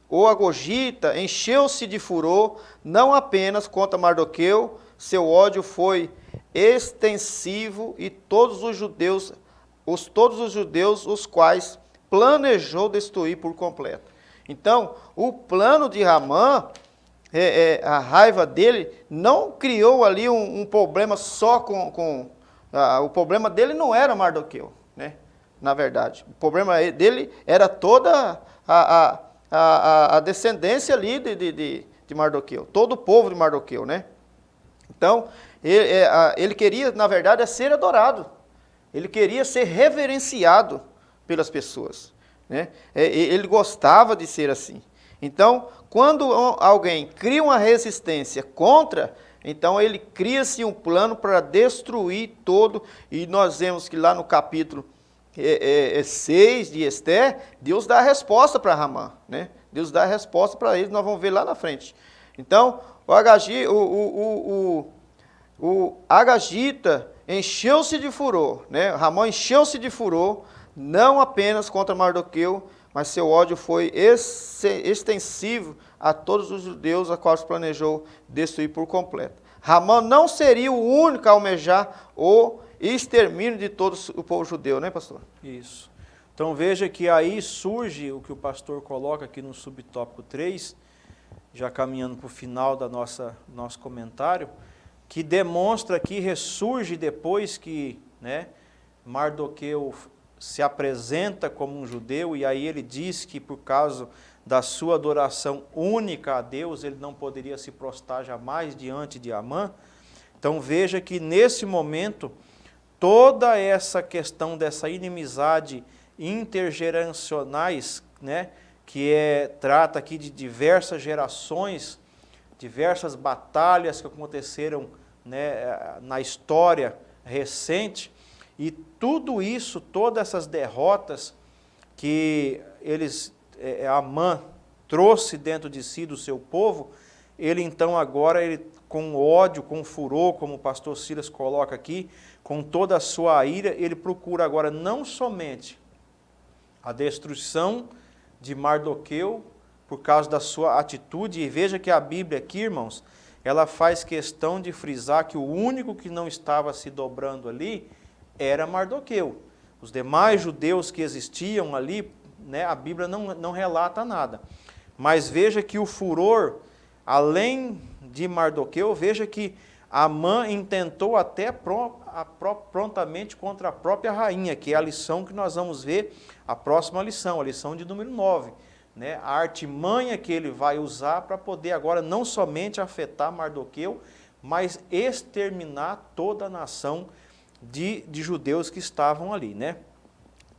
o Agogita encheu-se de furor, não apenas contra Mardoqueu, seu ódio foi extensivo e todos os judeus os quais planejou destruir por completo. Então, o plano de Ramã, a raiva dele, não criou ali um problema só o problema dele não era Mardoqueu, né? Na verdade. O problema dele era toda a descendência ali de Mardoqueu, todo o povo de Mardoqueu, né? Então, ele queria, na verdade, ser adorado. Ele queria ser reverenciado pelas pessoas, né? Ele gostava de ser assim. Então, quando alguém cria uma resistência contra, então ele cria-se um plano para destruir todo, e nós vemos que lá no capítulo 6 de Esther, Deus dá a resposta para Ramã, né? Deus dá a resposta para ele, nós vamos ver lá na frente. Então, o Agagita encheu-se de furor, né? Ramã encheu-se de furor, não apenas contra Mardoqueu, mas seu ódio foi extensivo a todos os judeus a quais planejou destruir por completo. Ramã não seria o único a almejar o extermínio de todo o povo judeu, né, pastor? Isso. Então veja que aí surge o que o pastor coloca aqui no subtópico 3, já caminhando para o final da nosso comentário, que demonstra que ressurge depois que, né, Mardoqueu se apresenta como um judeu, e aí ele diz que por causa da sua adoração única a Deus, ele não poderia se prostrar jamais diante de Amã. Então veja que nesse momento, toda essa questão dessa inimizade intergeracionais, né, que trata aqui de diversas gerações, diversas batalhas que aconteceram, né, na história recente, e tudo isso, todas essas derrotas que Amã trouxe dentro de si do seu povo, ele então agora, com ódio, com furor, como o pastor Silas coloca aqui, com toda a sua ira, ele procura agora não somente a destruição de Mardoqueu por causa da sua atitude, e veja que a Bíblia aqui, irmãos, ela faz questão de frisar que o único que não estava se dobrando ali era Mardoqueu. Os demais judeus que existiam ali, né, a Bíblia não relata nada. Mas veja que o furor, além de Mardoqueu, veja que Amã intentou até prontamente contra a própria rainha, que é a lição que nós vamos ver, a próxima lição, a lição de número 9. Né, a artimanha que ele vai usar para poder agora não somente afetar Mardoqueu, mas exterminar toda a nação de judeus que estavam ali, né?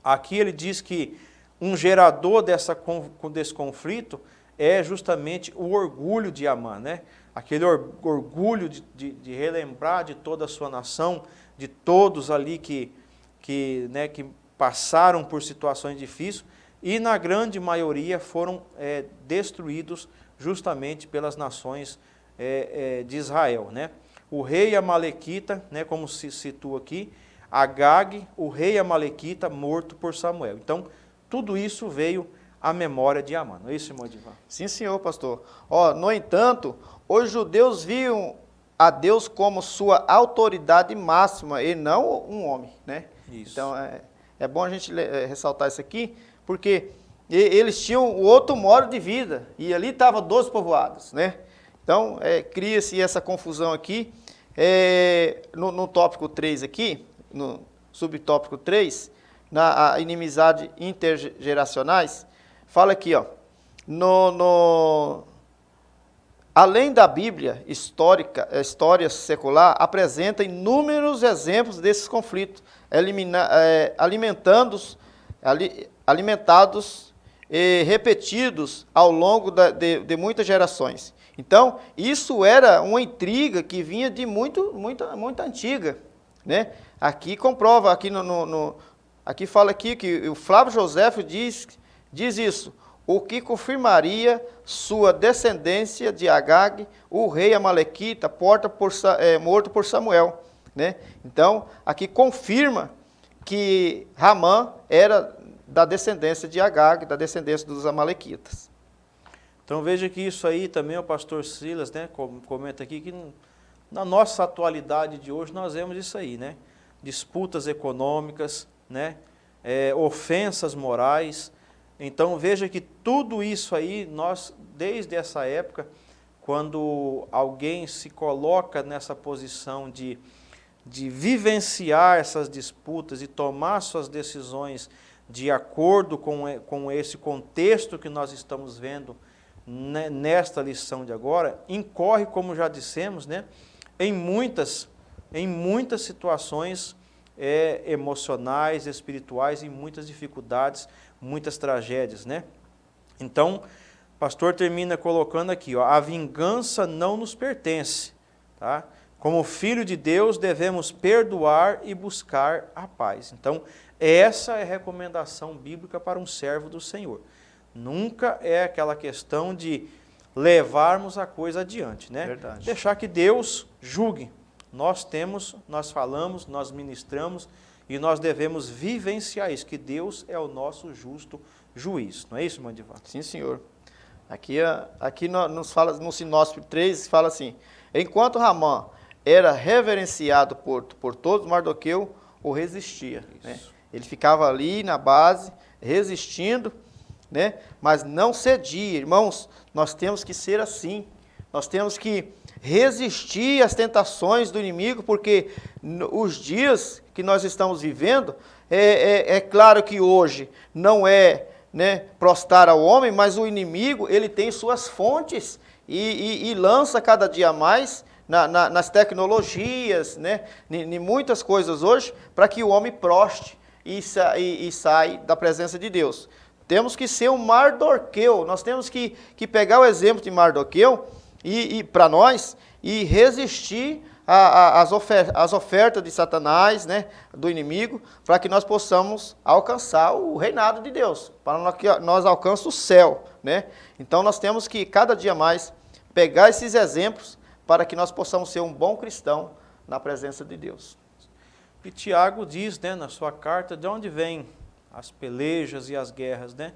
Aqui ele diz que um gerador desse conflito é justamente o orgulho de Amã, né? Aquele orgulho de relembrar de toda a sua nação, de todos ali que passaram por situações difíceis, e na grande maioria foram destruídos justamente pelas nações de Israel, né? O rei amalequita, né, como se situa aqui, Agag, o rei amalequita, morto por Samuel. Então, tudo isso veio à memória de Amã. Não é isso, irmão Edivan? Sim, senhor, pastor. No entanto, os judeus viam a Deus como sua autoridade máxima e não um homem, né? Isso. Então, é bom a gente ressaltar isso aqui, porque eles tinham outro modo de vida, e ali estavam 12 povoados, né? Então, cria-se essa confusão aqui. No tópico 3 aqui, no subtópico 3, na inimizade intergeracionais, fala aqui, ó, além da Bíblia história secular apresenta inúmeros exemplos desses conflitos, alimentados e repetidos ao longo de muitas gerações. Então, isso era uma intriga que vinha de muito antiga, né? Aqui comprova, aqui fala aqui que o Flávio Joséfo diz isso, o que confirmaria sua descendência de Agag, o rei amalequita, morto por Samuel, né? Então, aqui confirma que Ramã era da descendência de Agag, da descendência dos amalequitas. Então veja que isso aí também o pastor Silas, né, comenta aqui que na nossa atualidade de hoje nós vemos isso aí, né? Disputas econômicas, né? Ofensas morais. Então veja que tudo isso aí, nós, desde essa época, quando alguém se coloca nessa posição de vivenciar essas disputas e tomar suas decisões de acordo com esse contexto que nós estamos vendo nesta lição de agora, incorre, como já dissemos, né, em muitas situações emocionais, espirituais, em muitas dificuldades, muitas tragédias, né? Então, o pastor termina colocando aqui, ó, a vingança não nos pertence, tá? Como filho de Deus, devemos perdoar e buscar a paz. Então, essa é a recomendação bíblica para um servo do Senhor. Nunca é aquela questão de levarmos a coisa adiante, né? Verdade. Deixar que Deus julgue. Nós falamos, nós ministramos e nós devemos vivenciar isso, que Deus é o nosso justo juiz. Não é isso, irmão Divan? Sim, senhor. Aqui no Sinóptico 3 fala assim, enquanto Ramã era reverenciado por todos, Mardoqueu o resistia, né? Ele ficava ali na base, resistindo, né? Mas não cedia. Irmãos, nós temos que ser assim. Nós temos que resistir às tentações do inimigo, porque os dias que nós estamos vivendo, é claro que hoje não é, né, prostrar ao homem, mas o inimigo, ele tem suas fontes e lança cada dia mais nas tecnologias, né, em muitas coisas hoje, para que o homem proste e sai da presença de Deus. Temos que ser um Mardoqueu, nós temos que pegar o exemplo de Mardoqueu e para nós, e resistir às ofertas de Satanás, né, do inimigo, para que nós possamos alcançar o reinado de Deus, para que nós alcançemos o céu, né? Então nós temos que cada dia mais pegar esses exemplos para que nós possamos ser um bom cristão na presença de Deus. E Tiago diz, né, na sua carta, de onde vêm as pelejas e as guerras, né?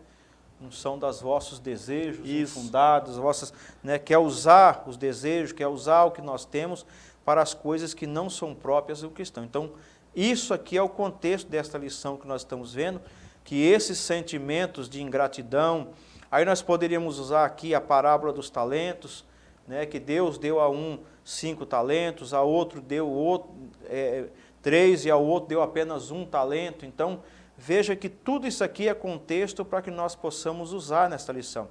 Não são das vossos desejos infundados, vossas, né, quer usar os desejos, quer usar o que nós temos para as coisas que não são próprias do cristão. Então, isso aqui é o contexto desta lição que nós estamos vendo, que esses sentimentos de ingratidão, aí nós poderíamos usar aqui a parábola dos talentos, né, que Deus deu a um 5 talentos, a outro deu 3 e ao outro deu apenas 1 talento. Então, veja que tudo isso aqui é contexto para que nós possamos usar nesta lição.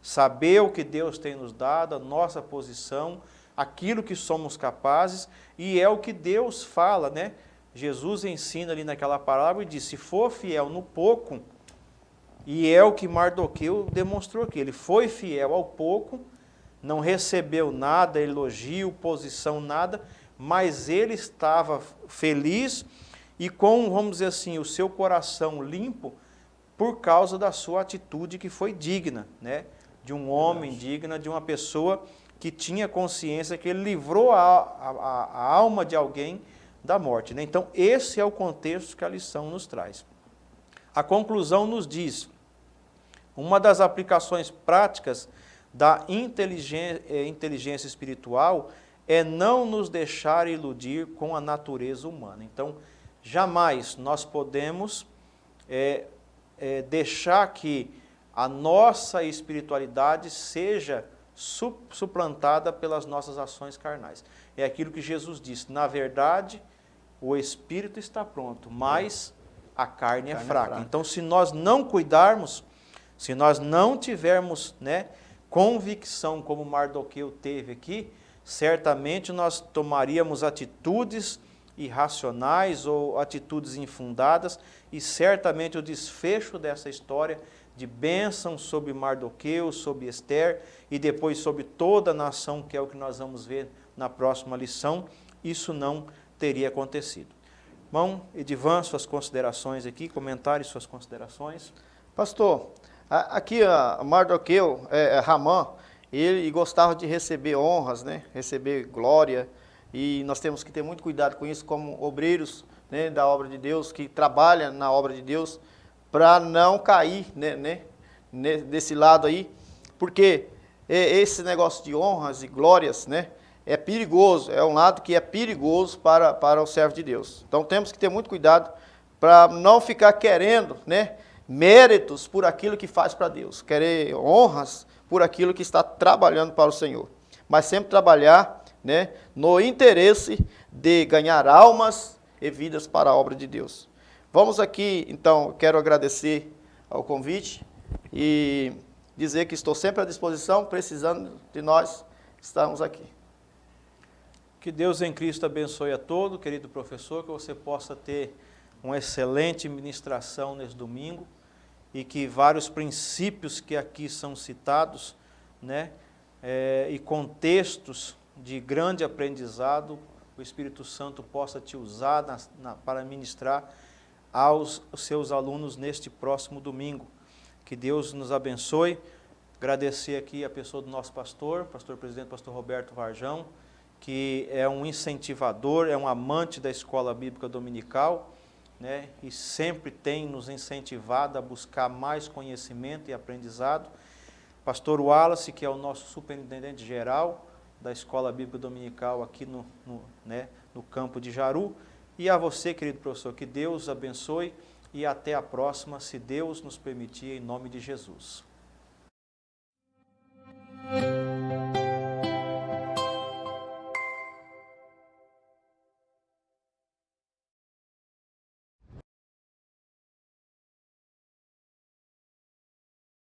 Saber o que Deus tem nos dado, a nossa posição, aquilo que somos capazes, e é o que Deus fala, né? Jesus ensina ali naquela parábola e diz, se for fiel no pouco, e é o que Mardoqueu demonstrou aqui, ele foi fiel ao pouco, não recebeu nada, elogio, posição, nada, mas ele estava feliz e com, vamos dizer assim, o seu coração limpo por causa da sua atitude que foi digna, né? De um homem digna, de uma pessoa que tinha consciência que ele livrou a alma de alguém da morte, né? Então, esse é o contexto que a lição nos traz. A conclusão nos diz, uma das aplicações práticas da inteligência espiritual é não nos deixar iludir com a natureza humana. Então, jamais nós podemos deixar que a nossa espiritualidade seja suplantada pelas nossas ações carnais. É aquilo que Jesus disse, na verdade, o espírito está pronto, mas a carne é fraca. Então, se nós não cuidarmos, se nós não tivermos, né, convicção como Mardoqueu teve aqui, certamente nós tomaríamos atitudes irracionais ou atitudes infundadas, e certamente o desfecho dessa história de bênção sobre Mardoqueu, sobre Ester e depois sobre toda a nação, que é o que nós vamos ver na próxima lição, isso não teria acontecido. Irmão Edivan, suas considerações aqui, comentários, suas considerações. Pastor, aqui Mardoqueu, Ramã, ele gostava de receber honras, né? Receber glória, e nós temos que ter muito cuidado com isso, como obreiros, né, da obra de Deus, que trabalham na obra de Deus, para não cair, né, desse lado aí, porque esse negócio de honras e glórias, né, é perigoso, é um lado que é perigoso para o servo de Deus. Então temos que ter muito cuidado para não ficar querendo, né, méritos por aquilo que faz para Deus, querer honras por aquilo que está trabalhando para o Senhor, mas sempre trabalhar, né, no interesse de ganhar almas e vidas para a obra de Deus. Vamos aqui, então, quero agradecer ao convite e dizer que estou sempre à disposição, precisando de nós, estamos aqui. Que Deus em Cristo abençoe a todo, querido professor, que você possa ter uma excelente ministração nesse domingo e que vários princípios que aqui são citados, né, e contextos de grande aprendizado, o Espírito Santo possa te usar para ministrar aos seus alunos neste próximo domingo. Que Deus nos abençoe. Agradecer aqui a pessoa do nosso pastor presidente, pastor Roberto Varjão, que é um incentivador, é um amante da escola bíblica dominical, né, e sempre tem nos incentivado a buscar mais conhecimento e aprendizado. Pastor Wallace, que é o nosso superintendente geral da escola bíblica dominical aqui no campo de Jaru. E a você, querido professor, que Deus abençoe e até a próxima, se Deus nos permitir, em nome de Jesus.